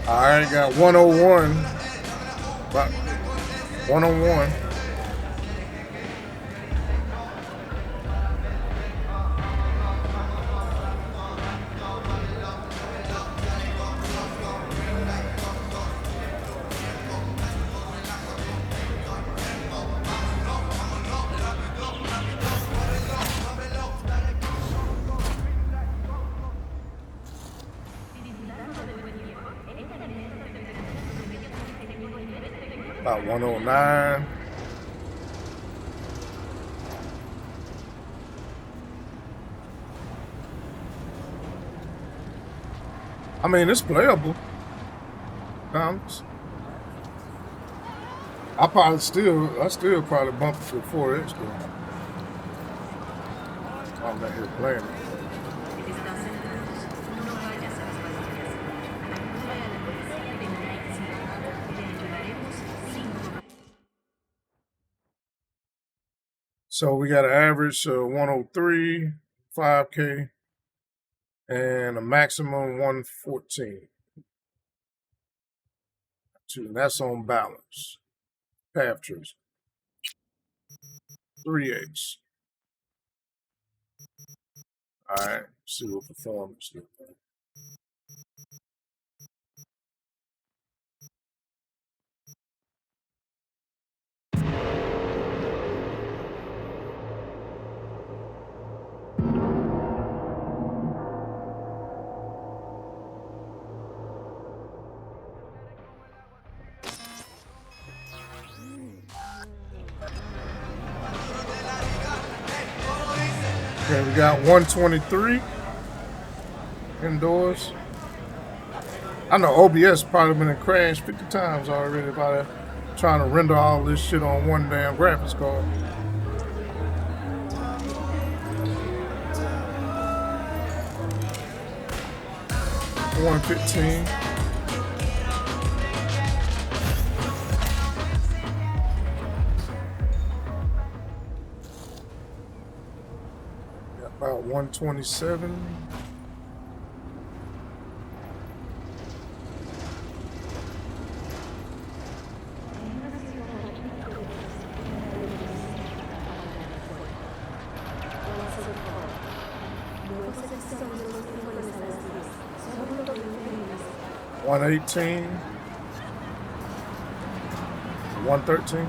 All right, got 101. About 101. About 109. I mean, it's playable. I still probably bump it to 4X though. I'm not here playing it. So we got an average of 103, 5K, and a maximum 114. That's on balance. Path trace. 3X. All right, see what performance looks like. Okay, we got 123 indoors. I know OBS probably been crashed 50 times already by trying to render all this shit on one damn graphics card. $115. Got about 127. $118, $113.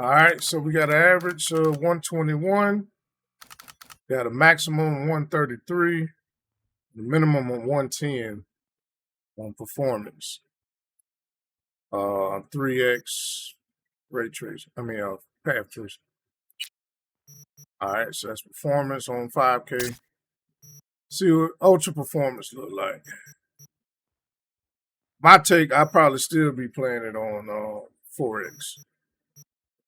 All right, so we got an average of 121, got a maximum of 133, the minimum of 110 on performance. 3X ray trace. Path trace. All right, so that's performance on 5K. See what ultra performance look like. My take, I'd probably still be playing it on 4X.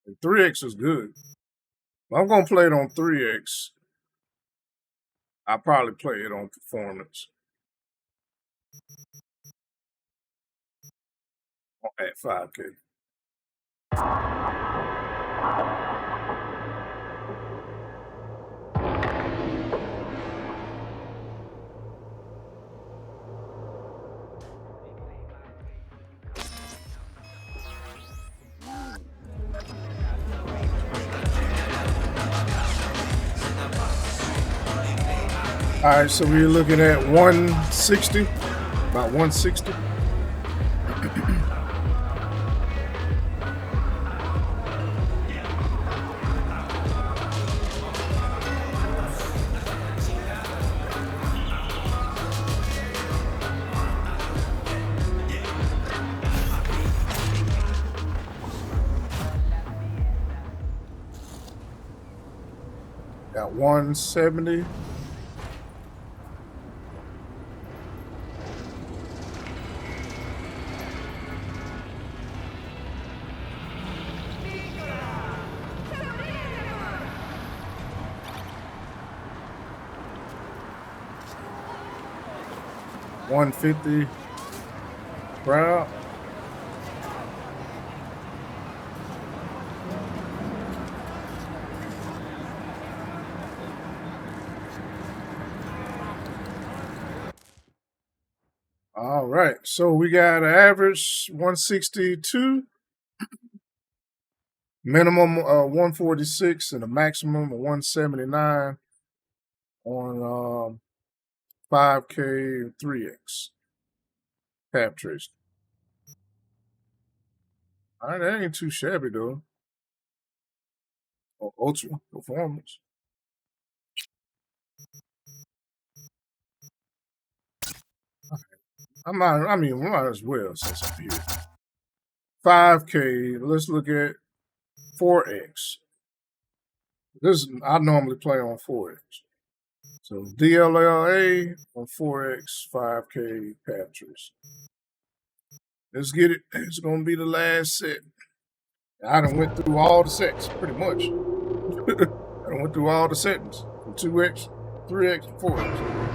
And 3X is good. If I'm gonna play it on 3X, I'll probably play it on performance. At 5K. All right, so we're looking at 160, about 160. Got 170. $150 crowd. All right, so we got an average 162, minimum 146, and a maximum of 179 on 5K 3X tap trace. All right, that ain't too shabby though. Ultra performance. We might as well since I'm here. 5K, let's look at 4X. I normally play on 4X. So DLLA on 4X, 5K Patrice. Let's get it. It's gonna be the last set. I done went through all the sets, pretty much. I done went through all the settings from 2X, 3X, and 4X.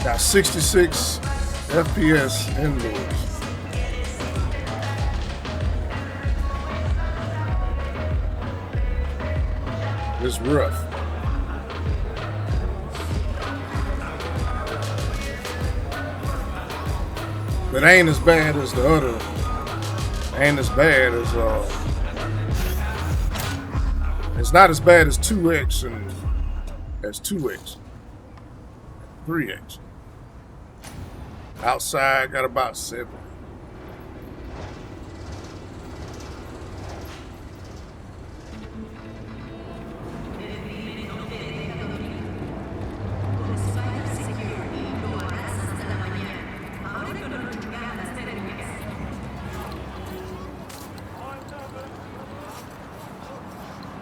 Got 66 FPS indoors. It's rough. But ain't as bad as the other. Ain't as bad as it's not as bad as 2X and as 2X. 3X. Outside got about 7.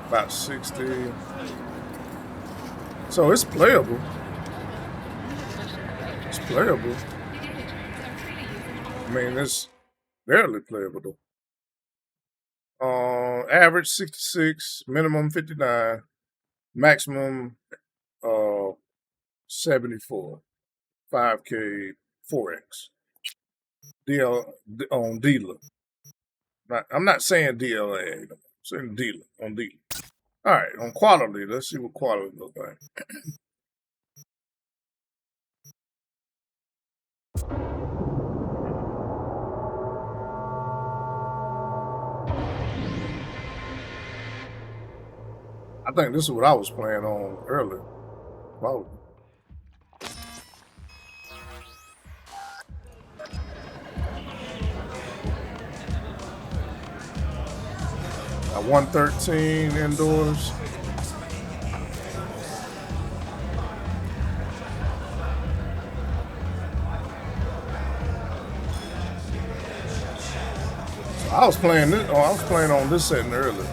About 60. So it's playable. It's playable. I mean, it's barely playable though. Average 66, minimum 59, maximum 74, 5K 4X. DL on dealer. I'm not saying DLA. I'm saying dealer on dealer. All right, on quality, let's see what quality looks like. I think this is what I was playing on earlier. Probably. At 113 indoors. So I was playing this. Oh, I was playing on this setting earlier.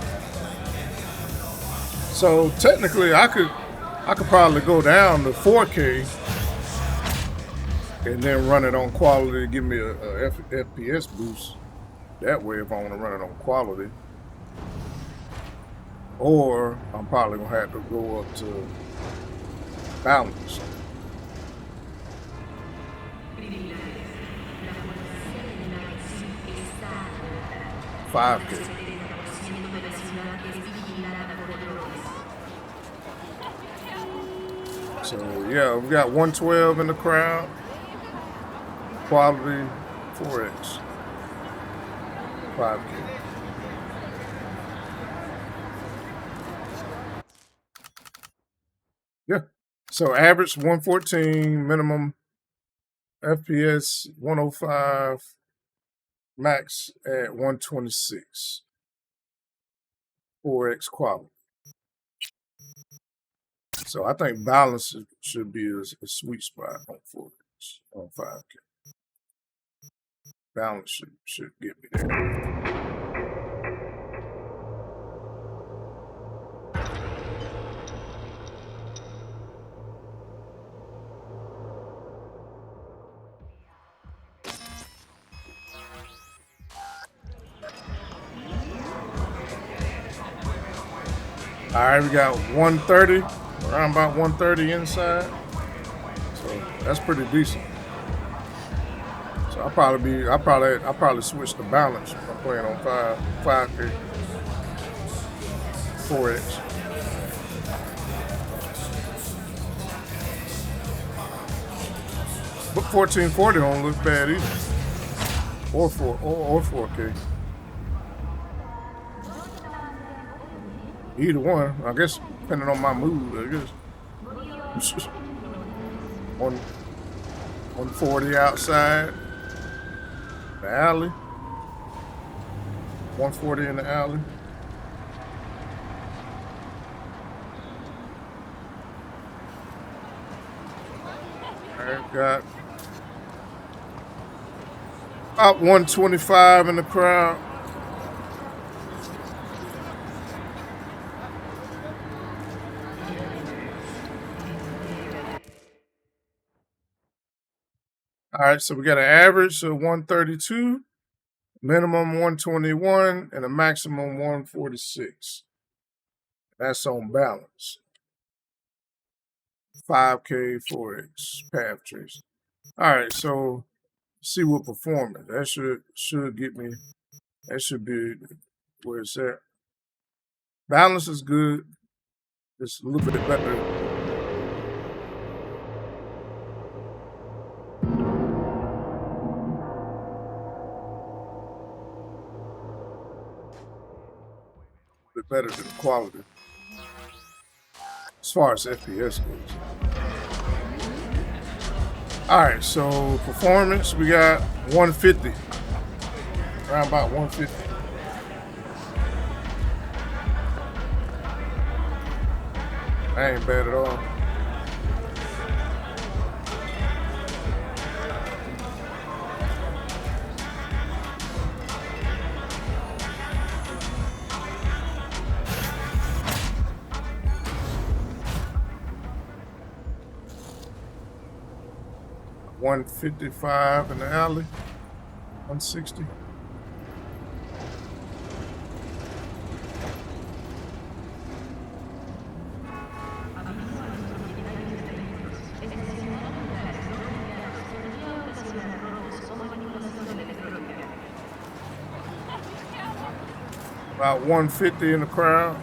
So technically, I could probably go down to 4K and then run it on quality to give me a FPS boost. That way, if I want to run it on quality. Or I'm probably gonna have to go up to balance. $5K. So yeah, we got 112 in the crowd. Quality 4X. 5K. Yeah. So average 114, minimum FPS 105, max at 126. 4X quality. So I think balance should be a sweet spot on 4X on 5K. Balance should get me there. All right, we got 130, around about 130 inside. So that's pretty decent. So I'll probably switch to balance if I'm playing on 5K, 4X. But 1440 don't look bad either. Or 4K. Either one, I guess, depending on my mood, I guess. 140 outside. The alley. 140 in the alley. Alright, got about 125 in the crowd. All right, so we got an average of 132, minimum 121, and a maximum 146. That's on balance. 5K, 4X, path trace. All right, so see what performance. That should get me. That should be where it's at. Balance is good. It's a little bit better. Better than quality as far as FPS goes. All right, so performance, we got 150, around about 150. That ain't bad at all. $155 in the alley, 160. About 150 in the crowd.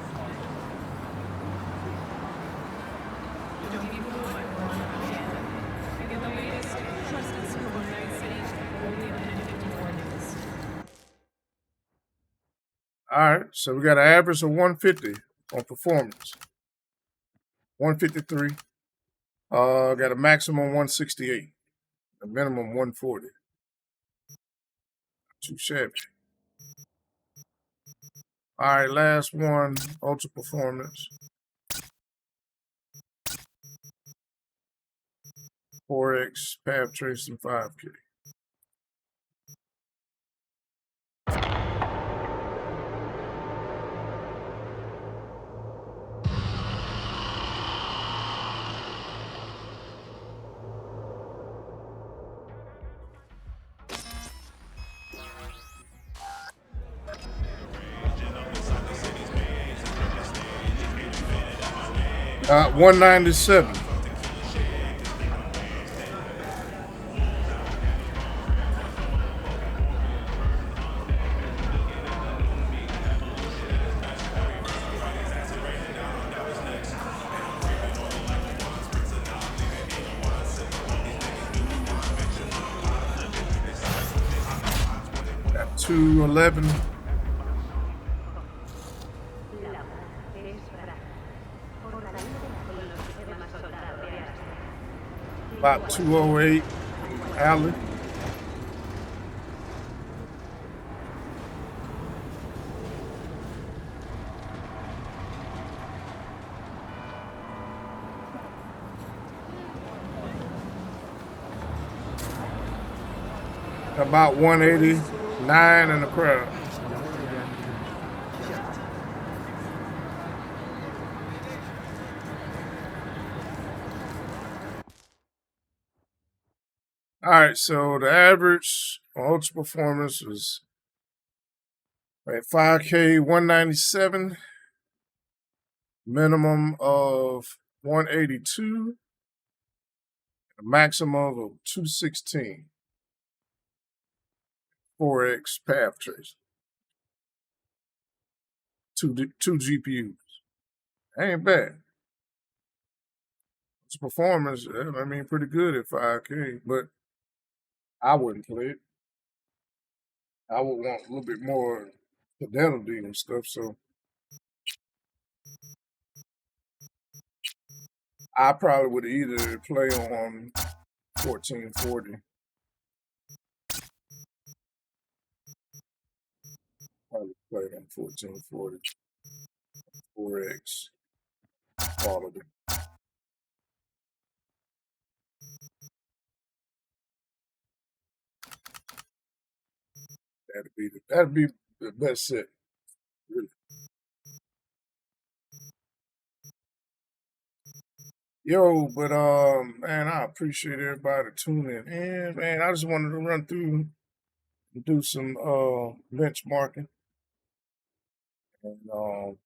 All right, so we got an average of 150 on performance. 153. Got a maximum 168. A minimum 140. Too shabby. All right, last one, ultra performance. 4X, path trace, and 5K. $197. Got 211. About 208 alley. About 189 in the crowd. All right, so the average on Ultra Performance was at 5K 197, minimum of 182, a maximum of 216. 4X path trace. Two GPUs. Ain't bad. Its performance, I mean, pretty good at 5K, but I wouldn't play it. I would want a little bit more fidelity and stuff, so I probably would either play on 1440. Probably play it on 1440. 4X quality. That'd be the best set, really. Yo, but man, I appreciate everybody tuning in. Man, I just wanted to run through and do some benchmarking. And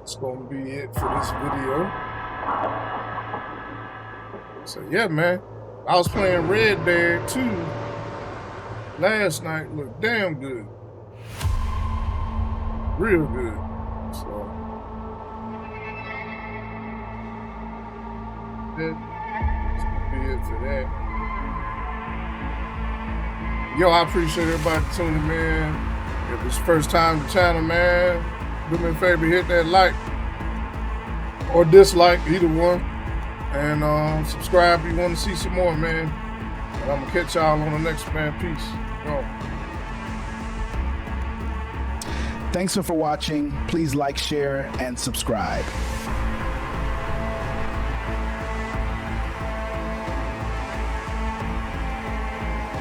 it's gonna be it for this video. So yeah, man. I was playing Red Dead 2 last night. Looked damn good. Real good. So that's gonna be it for that. Yo, I appreciate everybody tuning in. If it's first time to the channel, man, do me a favor, hit that like or dislike, either one. And subscribe if you want to see some more, man. And I'm gonna catch y'all on the next, man. Peace. Yo. Thanks for watching. Please like, share, and subscribe.